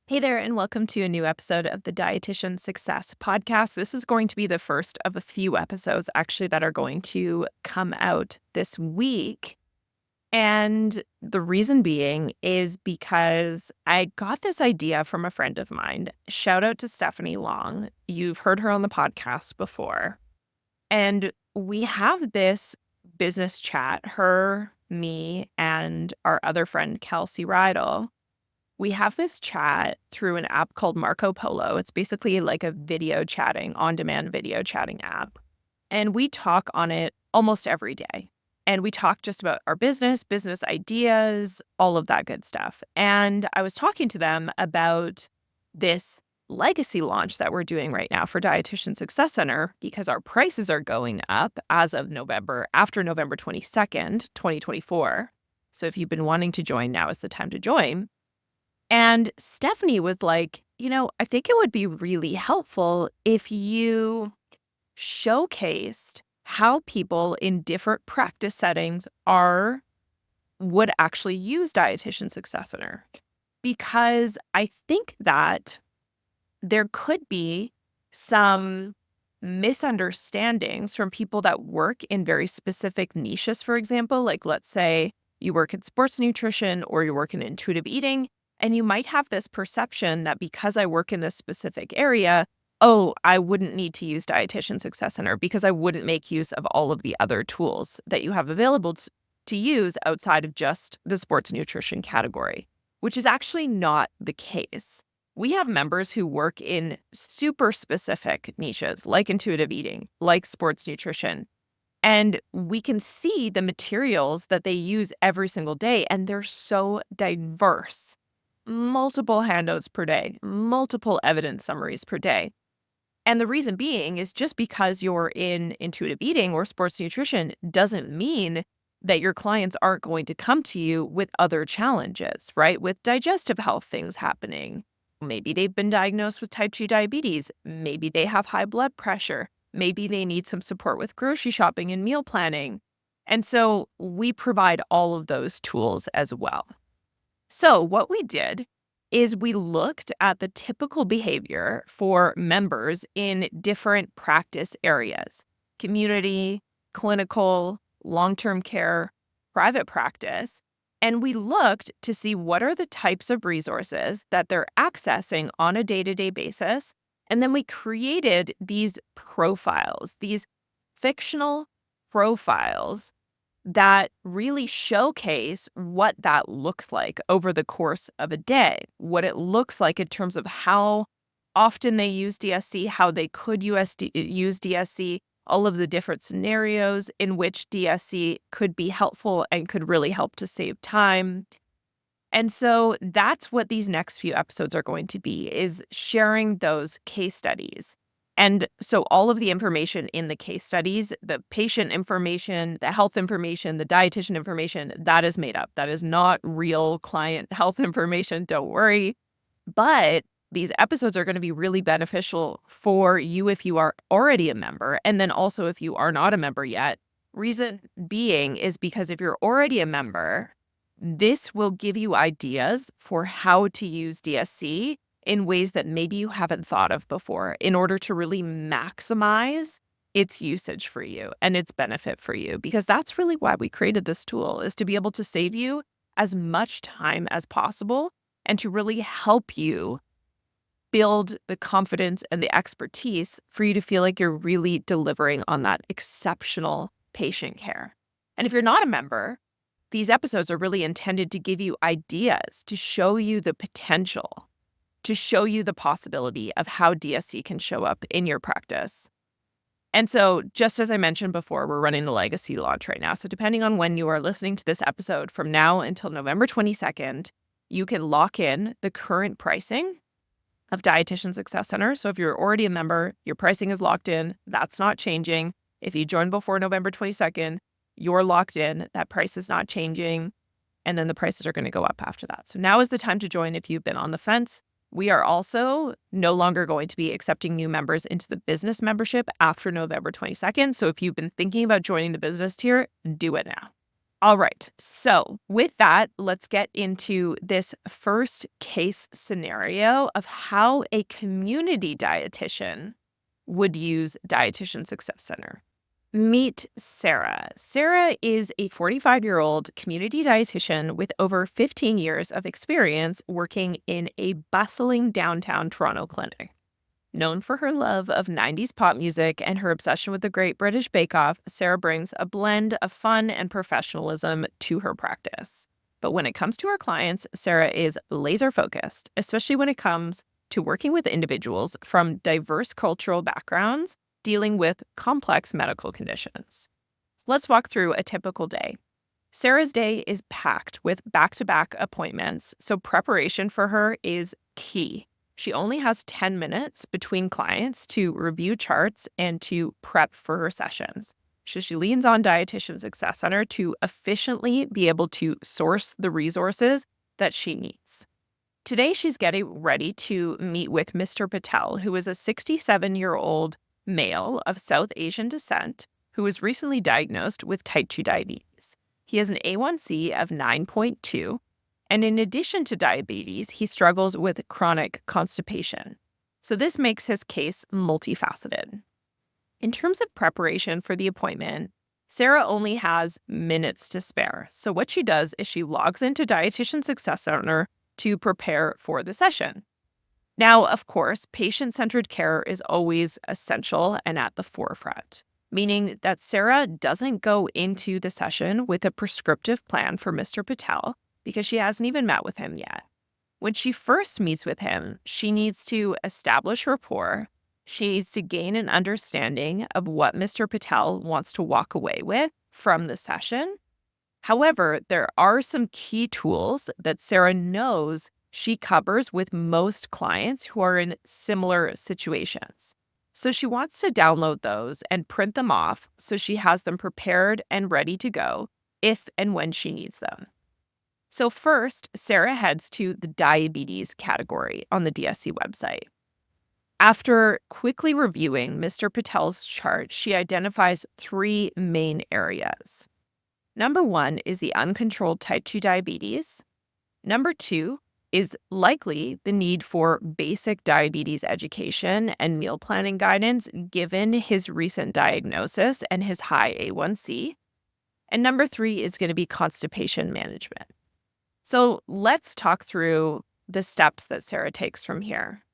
Hey there, and welcome to a new episode of the Dietitian Success Podcast. This is going to be the first of a few episodes actually that are going to come out this week. And the reason being is because I got this idea from a friend of mine. Shout out to Stephanie Long. You've heard her on the podcast before. And we have this business chat, her, me, and our other friend, Kelsey Rydell. We have this chat through an app called Marco Polo. It's basically like a video chatting, on-demand video chatting app. And we talk on it almost every day. And we talk just about our business ideas, all of that good stuff. And I was talking to them about this legacy launch that we're doing right now for Dietitian Success Center because our prices are going up as of November, after November 22nd, 2024. So if you've been wanting to join, now is the time to join. And Stephanie was like, I think it would be really helpful if you showcased how people in different practice settings would actually use Dietitian Success Center. Because I think that there could be some misunderstandings from people that work in very specific niches, for example, like let's say you work in sports nutrition or you work in intuitive eating. And you might have this perception that because I work in this specific area, I wouldn't need to use Dietitian Success Center because I wouldn't make use of all of the other tools that you have available to use outside of just the sports nutrition category, which is actually not the case. We have members who work in super specific niches like intuitive eating, like sports nutrition, and we can see the materials that they use every single day, and they're so diverse. Multiple handouts per day, multiple evidence summaries per day. And the reason being is just because you're in intuitive eating or sports nutrition doesn't mean that your clients aren't going to come to you with other challenges, right? With digestive health things happening. Maybe they've been diagnosed with type 2 diabetes. Maybe they have high blood pressure. Maybe they need some support with grocery shopping and meal planning. And so we provide all of those tools as well. So what we did is we looked at the typical behavior for members in different practice areas: community, clinical, long-term care, private practice. And we looked to see what are the types of resources that they're accessing on a day-to-day basis. And then we created these profiles, these fictional profiles that really showcase what that looks like over the course of a day, what it looks like in terms of how often they use DSC, how they could use DSC, all of the different scenarios in which DSC could be helpful and could really help to save time. And so that's what these next few episodes are going to be, is sharing those case studies. And so all of the information in the case studies, the patient information, the health information, the dietitian information, that is made up. That is not real client health information. Don't worry. But these episodes are going to be really beneficial for you if you are already a member. And then also if you are not a member yet. Reason being is because if you're already a member, this will give you ideas for how to use DSC in ways that maybe you haven't thought of before in order to really maximize its usage for you and its benefit for you. Because that's really why we created this tool, is to be able to save you as much time as possible and to really help you build the confidence and the expertise for you to feel like you're really delivering on that exceptional patient care. And if you're not a member, these episodes are really intended to give you ideas, to show you the potential, to show you the possibility of how DSC can show up in your practice. And so, just as I mentioned before, we're running the legacy launch right now. So depending on when you are listening to this episode, from now until November 22nd, you can lock in the current pricing of Dietitian Success Center. So if you're already a member, your pricing is locked in. That's not changing. If you join before November 22nd, you're locked in. That price is not changing. And then the prices are going to go up after that. So now is the time to join if you've been on the fence. We are also no longer going to be accepting new members into the business membership after November 22nd. So if you've been thinking about joining the business tier, do it now. All right. So, with that, let's get into this first case scenario of how a community dietitian would use Dietitian Success Center. Meet Sarah. Sarah is a 45-year-old community dietitian with over 15 years of experience working in a bustling downtown Toronto clinic. Known for her love of 90s pop music and her obsession with the Great British Bake Off, Sarah brings a blend of fun and professionalism to her practice. But when it comes to her clients, Sarah is laser focused, especially when it comes to working with individuals from diverse cultural backgrounds dealing with complex medical conditions. Let's walk through a typical day. Sarah's day is packed with back-to-back appointments, so preparation for her is key. She only has 10 minutes between clients to review charts and to prep for her sessions. So she leans on Dietitian Success Center to efficiently be able to source the resources that she needs. Today, she's getting ready to meet with Mr. Patel, who is a 67-year-old male of South Asian descent who was recently diagnosed with type 2 diabetes. He has an A1C of 9.2. And in addition to diabetes, he struggles with chronic constipation. So this makes his case multifaceted. In terms of preparation for the appointment, Sarah only has minutes to spare. So what she does is she logs into Dietitian Success Center to prepare for the session. Now, of course, patient-centered care is always essential and at the forefront, meaning that Sarah doesn't go into the session with a prescriptive plan for Mr. Patel, because she hasn't even met with him yet. When she first meets with him, she needs to establish rapport. She needs to gain an understanding of what Mr. Patel wants to walk away with from the session. However, there are some key tools that Sarah knows she covers with most clients who are in similar situations. So she wants to download those and print them off so she has them prepared and ready to go if and when she needs them. So first, Sarah heads to the diabetes category on the DSC website. After quickly reviewing Mr. Patel's chart, she identifies three main areas. Number one is the uncontrolled type 2 diabetes. Number two is likely the need for basic diabetes education and meal planning guidance given his recent diagnosis and his high A1C. And number three is going to be constipation management. So let's talk through the steps that Sarah takes from here.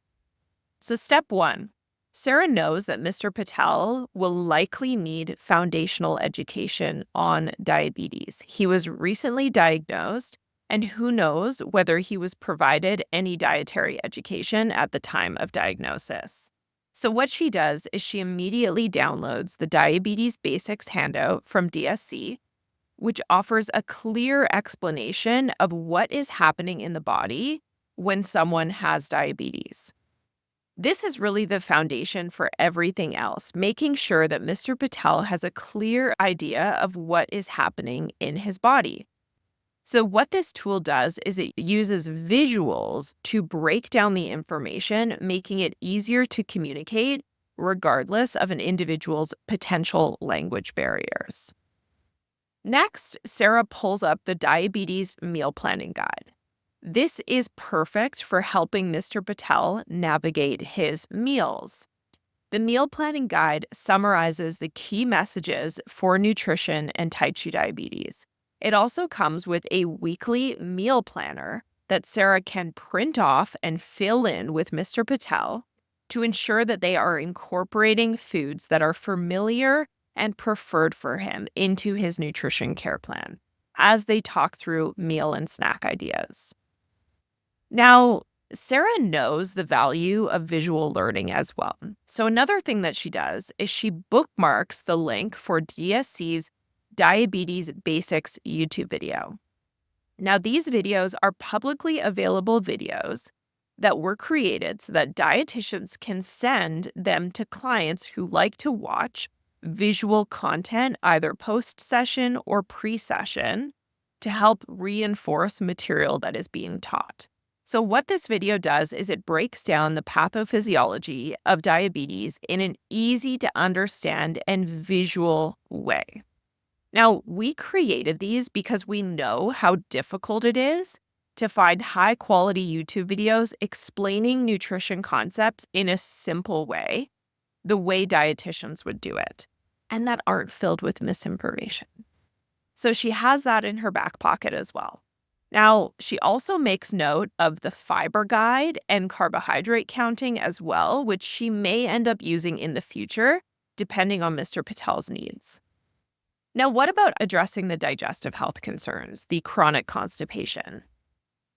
So step one, Sarah knows that Mr. Patel will likely need foundational education on diabetes. He was recently diagnosed, and who knows whether he was provided any dietary education at the time of diagnosis. So what she does is she immediately downloads the Diabetes Basics handout from DSC, which offers a clear explanation of what is happening in the body when someone has diabetes. This is really the foundation for everything else, making sure that Mr. Patel has a clear idea of what is happening in his body. So what this tool does is it uses visuals to break down the information, making it easier to communicate regardless of an individual's potential language barriers. Next, Sarah pulls up the Diabetes Meal Planning Guide. This is perfect for helping Mr. Patel navigate his meals. The Meal Planning Guide summarizes the key messages for nutrition and type 2 diabetes. It also comes with a weekly meal planner that Sarah can print off and fill in with Mr. Patel to ensure that they are incorporating foods that are familiar and preferred for him into his nutrition care plan as they talk through meal and snack ideas. Now, Sarah knows the value of visual learning as well. So another thing that she does is she bookmarks the link for DSC's Diabetes Basics YouTube video. Now, these videos are publicly available videos that were created so that dietitians can send them to clients who like to watch visual content either post-session or pre-session to help reinforce material that is being taught. So what this video does is it breaks down the pathophysiology of diabetes in an easy to understand and visual way. Now, we created these because we know how difficult it is to find high quality YouTube videos explaining nutrition concepts in a simple way, the way dietitians would do it, and that aren't filled with misinformation. So she has that in her back pocket as well. Now, she also makes note of the fiber guide and carbohydrate counting as well, which she may end up using in the future, depending on Mr. Patel's needs. Now, what about addressing the digestive health concerns, the chronic constipation?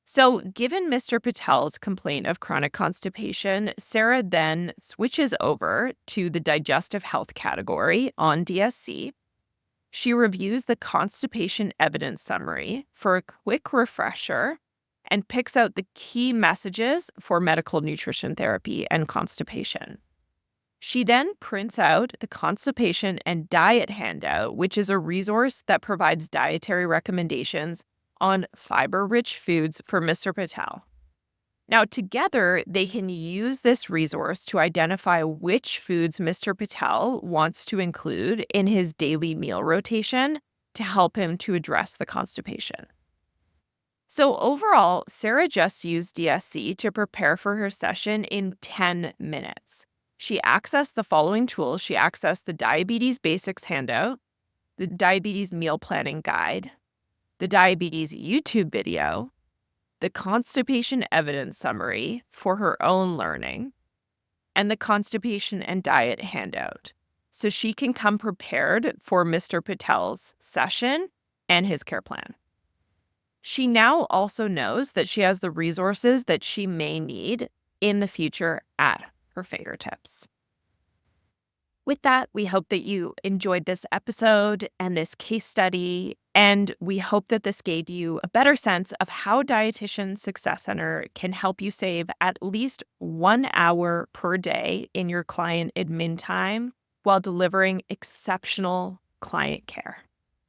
So, given Mr. Patel's complaint of chronic constipation, Sarah then switches over to the digestive health category on DSC. She reviews the constipation evidence summary for a quick refresher and picks out the key messages for medical nutrition therapy and constipation. She then prints out the constipation and diet handout, which is a resource that provides dietary recommendations on fiber-rich foods for Mr. Patel. Now, together, they can use this resource to identify which foods Mr. Patel wants to include in his daily meal rotation to help him to address the constipation. So overall, Sarah just used DSC to prepare for her session in 10 minutes. She accessed the following tools. She accessed the Diabetes Basics handout, the Diabetes Meal Planning Guide, the Diabetes YouTube video, the Constipation Evidence Summary for her own learning, and the Constipation and Diet handout. So she can come prepared for Mr. Patel's session and his care plan. She now also knows that she has the resources that she may need in the future at her fingertips. With that, we hope that you enjoyed this episode and this case study, and we hope that this gave you a better sense of how Dietitian Success Center can help you save at least 1 hour per day in your client admin time while delivering exceptional client care.